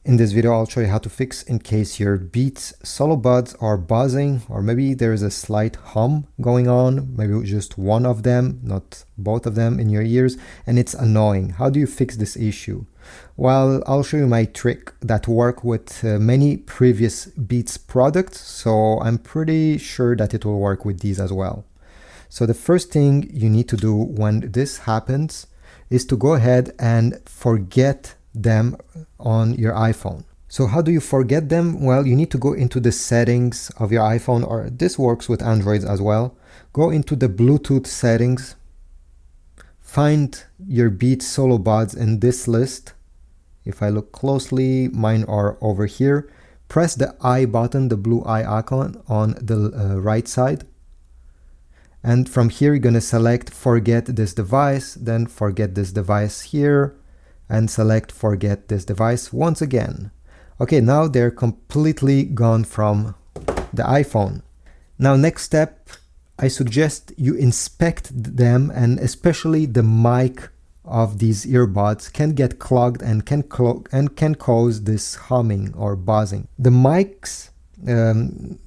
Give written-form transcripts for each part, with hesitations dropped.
In this video, I'll show you how to fix in case your Beats solo buds are buzzing, or maybe there is a slight hum going on, maybe just one of them, not both of them in your ears, and it's annoying. How do you fix this issue? Well, I'll show you my trick that worked with many previous Beats products, so I'm pretty sure that it will work with these as well. So the first thing you need to do when this happens is to go ahead and forget them on your iPhone. So how do you forget them? Well, you need to go into the settings of your iPhone, or this works with Androids as well. Go into the Bluetooth settings, find your Beats solo buds in this list. If I look closely, mine are over here. Press the I button, the blue I icon on the right side. And from here, you're going to select forget this device, then forget this device here, and select forget this device once again. Okay, now they're completely gone from the iPhone. Now, next step, I suggest you inspect them, and especially the mic of these earbuds can get clogged and can cause this humming or buzzing. The mics,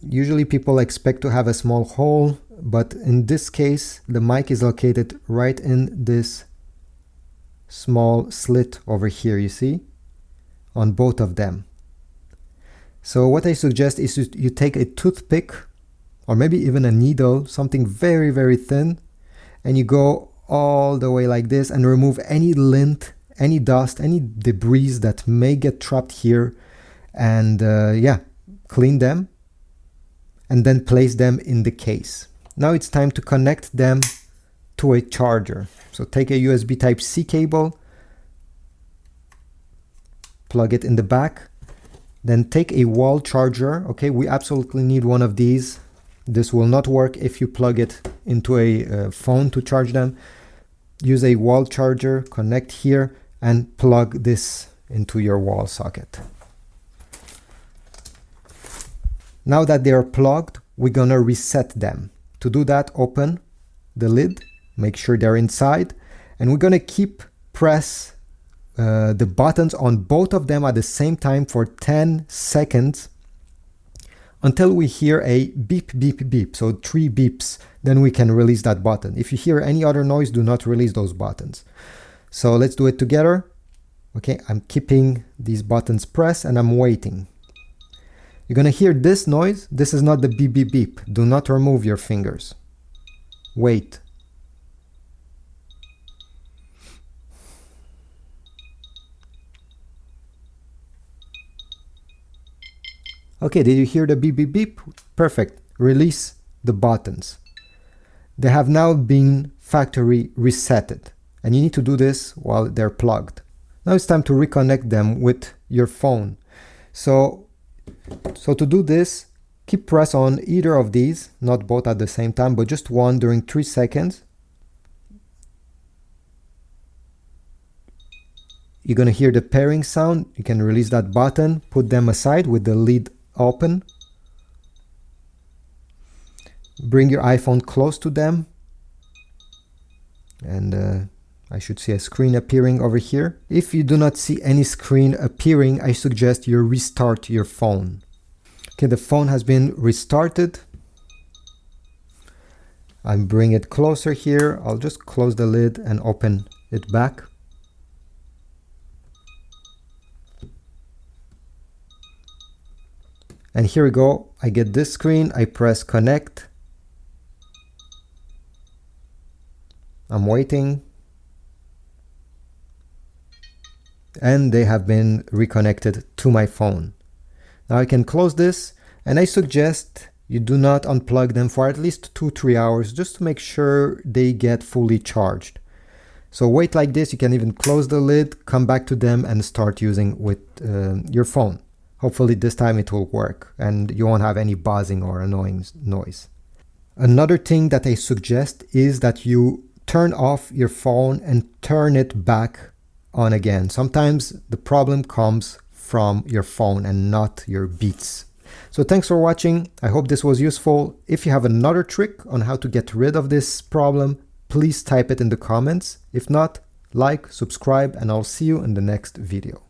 usually people expect to have a small hole, but in this case, the mic is located right in this small slit over here, you see, on both of them. So what I suggest is you take a toothpick or maybe even a needle, something very, very thin, and you go all the way like this and remove any lint, any dust, any debris that may get trapped here, and yeah, clean them and then place them in the case. Now it's time to connect them to a charger. So take a USB Type-C cable, plug it in the back, then take a wall charger. Okay, we absolutely need one of these. This will not work if you plug it into a phone to charge them. Use a wall charger, connect here, and plug this into your wall socket. Now that they are plugged, we're gonna reset them. To do that, open the lid, make sure they're inside, and we're gonna keep press the buttons on both of them at the same time for 10 seconds until we hear a beep, beep, beep. So 3 beeps, then we can release that button. If you hear any other noise, do not release those buttons. So let's do it together. Okay, I'm keeping these buttons pressed and I'm waiting. You're gonna hear this noise. This is not the beep, beep, beep. Do not remove your fingers. Wait. Okay, did you hear the beep, beep, beep? Perfect. Release the buttons. They have now been factory resetted, and you need to do this while they're plugged. Now it's time to reconnect them with your phone. So to do this, keep press on either of these, not both at the same time, but just one during 3 seconds. You're gonna hear the pairing sound. You can release that button, put them aside with the lid open. Bring your iPhone close to them, and I should see a screen appearing over here. If you do not see any screen appearing, I suggest you restart your phone. Okay, the phone has been restarted. I'll bring it closer here. I'll just close the lid and open it back. And here we go. I get this screen. I press connect. I'm waiting. And they have been reconnected to my phone. Now I can close this, and I suggest you do not unplug them for at least 2-3 hours just to make sure they get fully charged. So wait like this. You can even close the lid, come back to them, and start using with your phone. Hopefully this time it will work and you won't have any buzzing or annoying noise. Another thing that I suggest is that you turn off your phone and turn it back on again. Sometimes the problem comes from your phone and not your Beats. So thanks for watching. I hope this was useful. If you have another trick on how to get rid of this problem, please type it in the comments. If not, like, subscribe, and I'll see you in the next video.